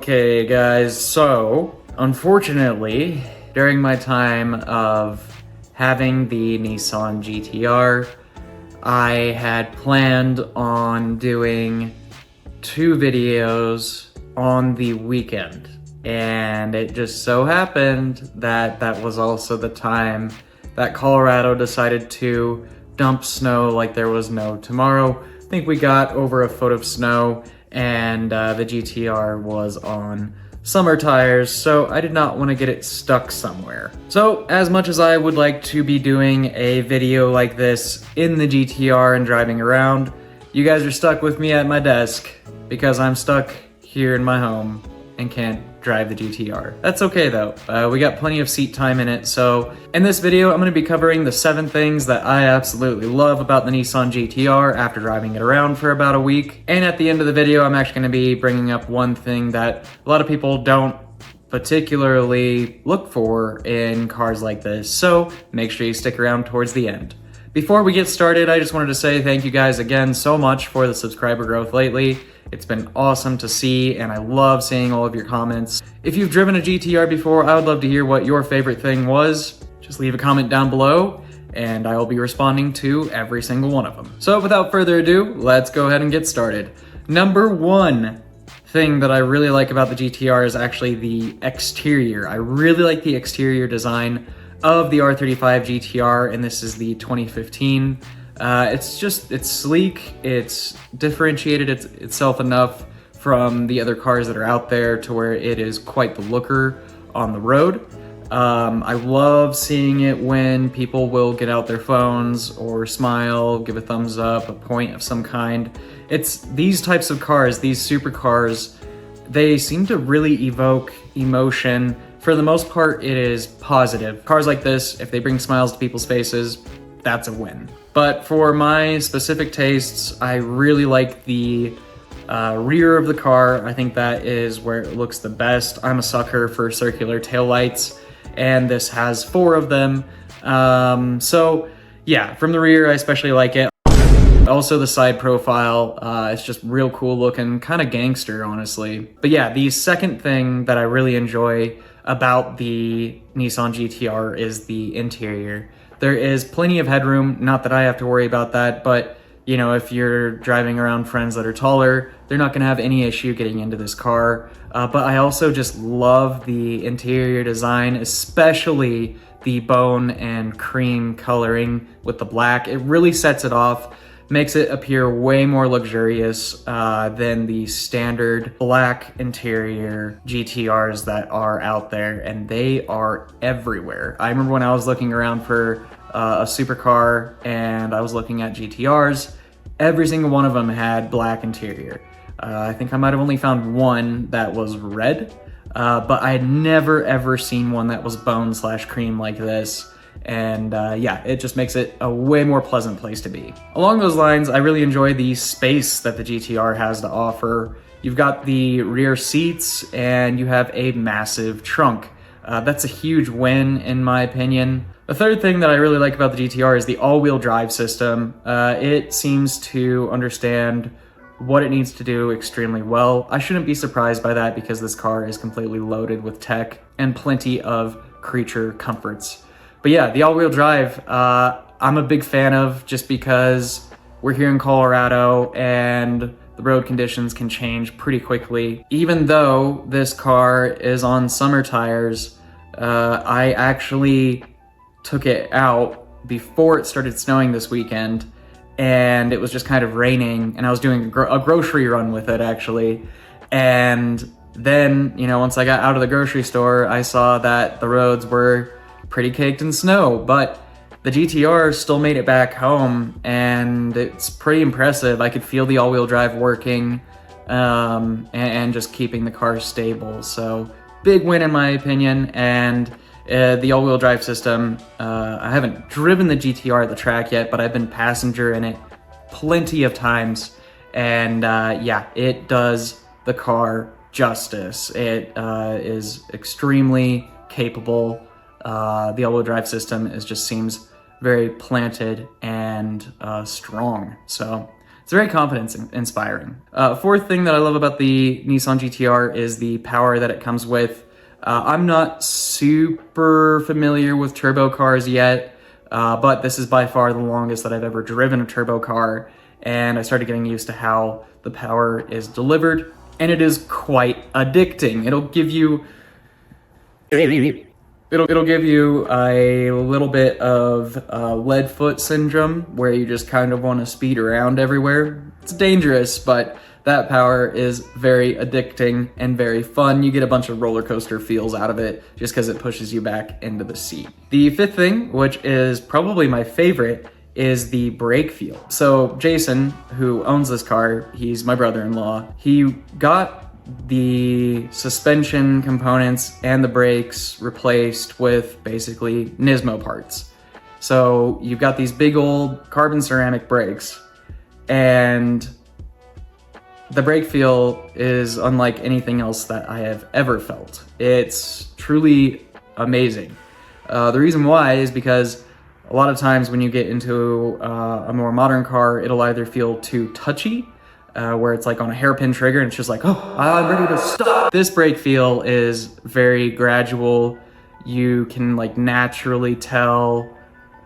Okay guys, so unfortunately during my time of having the Nissan GTR, I had planned on doing 2 videos on the weekend, and it just so happened that that was also the time that Colorado decided to dump snow like there was no tomorrow. I think we got over a foot of snow, and the GTR was on summer tires, so I did not want to get it stuck somewhere. So as much as I would like to be doing a video like this in the GTR and driving around, you guys are stuck with me at my desk because I'm stuck here in my home and can't drive the GTR. That's okay though, we got plenty of seat time in it. So in this video, I'm gonna be covering the 7 things that I absolutely love about the Nissan GTR after driving it around for about a week. And at the end of the video, I'm actually gonna be bringing up one thing that a lot of people don't particularly look for in cars like this. So make sure you stick around towards the end. Before we get started, I just wanted to say thank you guys again so much for the subscriber growth lately. It's been awesome to see, and I love seeing all of your comments. If you've driven a GTR before, I would love to hear what your favorite thing was. Just leave a comment down below, and I will be responding to every single one of them. So without further ado, let's go ahead and get started. Number 1 thing that I really like about the GTR is actually the exterior. I really like the exterior design of the R35 GTR, and this is the 2015. It's sleek, it's differentiated itself enough from the other cars that are out there to where it is quite the looker on the road. I love seeing it when people will get out their phones or smile, give a thumbs up, a point of some kind. It's these types of cars, these supercars, they seem to really evoke emotion. For the most part, it is positive. Cars like this, if they bring smiles to people's faces, that's a win. But for my specific tastes, I really like the rear of the car. I think that is where it looks the best. I'm a sucker for circular taillights, and this has 4 of them. So yeah, from the rear, I especially like it. Also the side profile, it's just real cool looking, kind of gangster, honestly. But yeah, the second thing that I really enjoy about the Nissan GTR is the interior. There is plenty of headroom, not that I have to worry about that, but you know, if you're driving around friends that are taller, they're not gonna have any issue getting into this car. But I also just love the interior design, especially the bone and cream coloring with the black. It really sets it off, makes it appear way more luxurious than the standard black interior GTRs that are out there, and they are everywhere. I remember when I was looking around for a supercar and I was looking at GTRs, every single one of them had black interior. I think I might have only found one that was red, but I had never ever seen one that was bone/cream like this. And yeah, it just makes it a way more pleasant place to be. Along those lines, I really enjoy the space that the GTR has to offer. You've got the rear seats and you have a massive trunk. That's a huge win in my opinion. The third thing that I really like about the GTR is the all-wheel drive system. It seems to understand what it needs to do extremely well. I shouldn't be surprised by that because this car is completely loaded with tech and plenty of creature comforts. But yeah, the all-wheel drive, I'm a big fan of just because we're here in Colorado and the road conditions can change pretty quickly. Even though this car is on summer tires, I actually took it out before it started snowing this weekend, and it was just kind of raining, and I was doing a grocery run with it actually. And then, you know, once I got out of the grocery store, I saw that the roads were pretty caked in snow, but the GTR still made it back home, and it's pretty impressive. I could feel the all-wheel drive working and just keeping the car stable. So big win in my opinion. And the all-wheel drive system, I haven't driven the GTR at the track yet, but I've been passenger in it plenty of times, and yeah, it does the car justice. It is extremely capable. The all-wheel drive system just seems very planted and strong. So It's very confidence inspiring. Fourth thing that I love about the Nissan GTR is the power that it comes with. I'm not super familiar with turbo cars yet, but this is by far the longest that I've ever driven a turbo car, and I started getting used to how the power is delivered, and it is quite addicting. It'll give you a little bit of lead foot syndrome, where you just kind of want to speed around everywhere. It's dangerous, but that power is very addicting and very fun. You get a bunch of roller coaster feels out of it just because it pushes you back into the seat. The fifth thing, which is probably my favorite, is the brake feel. So Jason, who owns this car, he's my brother-in-law, he got the suspension components and the brakes replaced with basically Nismo parts. So you've got these big old carbon ceramic brakes, and the brake feel is unlike anything else that I have ever felt. It's truly amazing. The reason why is because a lot of times when you get into a more modern car, it'll either feel too touchy, where it's like on a hairpin trigger and it's just like, oh, I'm ready to stop. This brake feel is very gradual. You can like naturally tell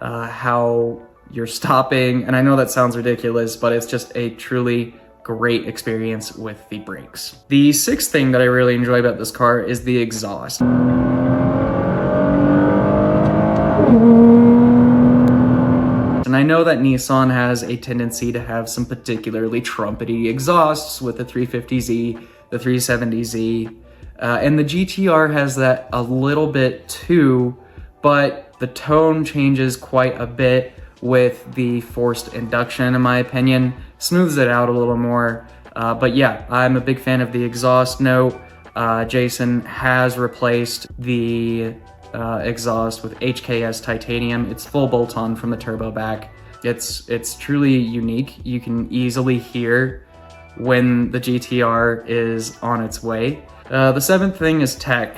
how you're stopping. And I know that sounds ridiculous, but it's just a truly great experience with the brakes. The sixth thing that I really enjoy about this car is the exhaust. And I know that Nissan has a tendency to have some particularly trumpety exhausts with the 350Z, the 370Z, and the GTR has that a little bit too, but the tone changes quite a bit with the forced induction, in my opinion. Smooths it out a little more, but yeah, I'm a big fan of the exhaust note. Jason has replaced the exhaust with HKS titanium. It's full bolt-on from the turbo back. It's truly unique. You can easily hear when the GTR is on its way. The seventh thing is tech.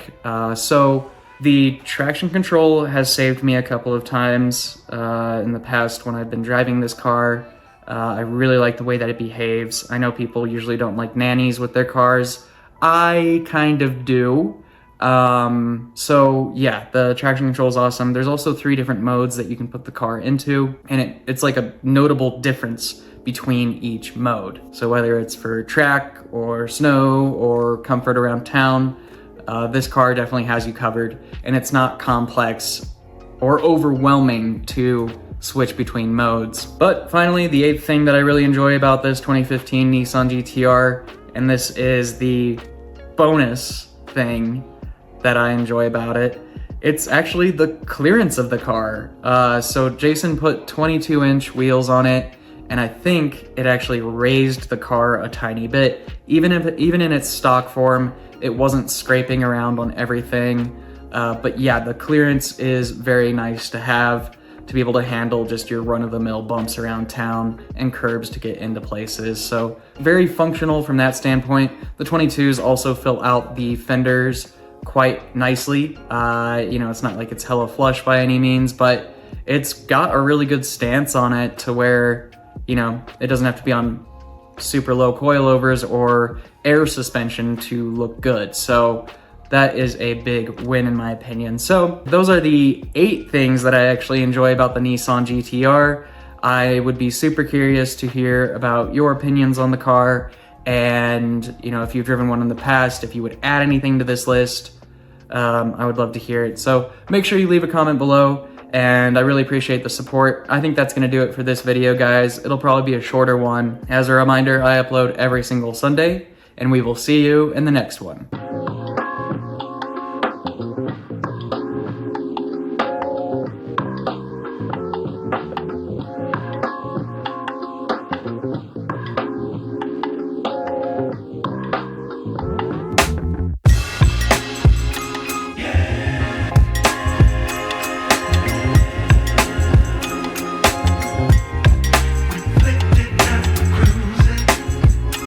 So the traction control has saved me a couple of times in the past when I've been driving this car. I really like the way that it behaves. I know people usually don't like nannies with their cars. I kind of do. So yeah, the traction control is awesome. There's also 3 different modes that you can put the car into, and it's like a notable difference between each mode. So whether it's for track or snow or comfort around town, this car definitely has you covered, and it's not complex or overwhelming to switch between modes. But finally, the 8th thing that I really enjoy about this 2015 Nissan GTR, and this is the bonus thing that I enjoy about it, it's actually the clearance of the car. So Jason put 22-inch wheels on it, and I think it actually raised the car a tiny bit. Even in its stock form, it wasn't scraping around on everything. But yeah, the clearance is very nice to have, to be able to handle just your run-of-the-mill bumps around town and curbs to get into places. So very functional from that standpoint. The 22s also fill out the fenders quite nicely. It's not like it's hella flush by any means, but it's got a really good stance on it to where, it doesn't have to be on super low coilovers or air suspension to look good. So that is a big win in my opinion. So those are the 8 things that I actually enjoy about the Nissan GTR. I would be super curious to hear about your opinions on the car, and if you've driven one in the past, if you would add anything to this list, I would love to hear it. So make sure you leave a comment below, and I really appreciate the support. I think that's gonna do it for this video, guys. It'll probably be a shorter one. As a reminder, I upload every single Sunday, and we will see you in the next one.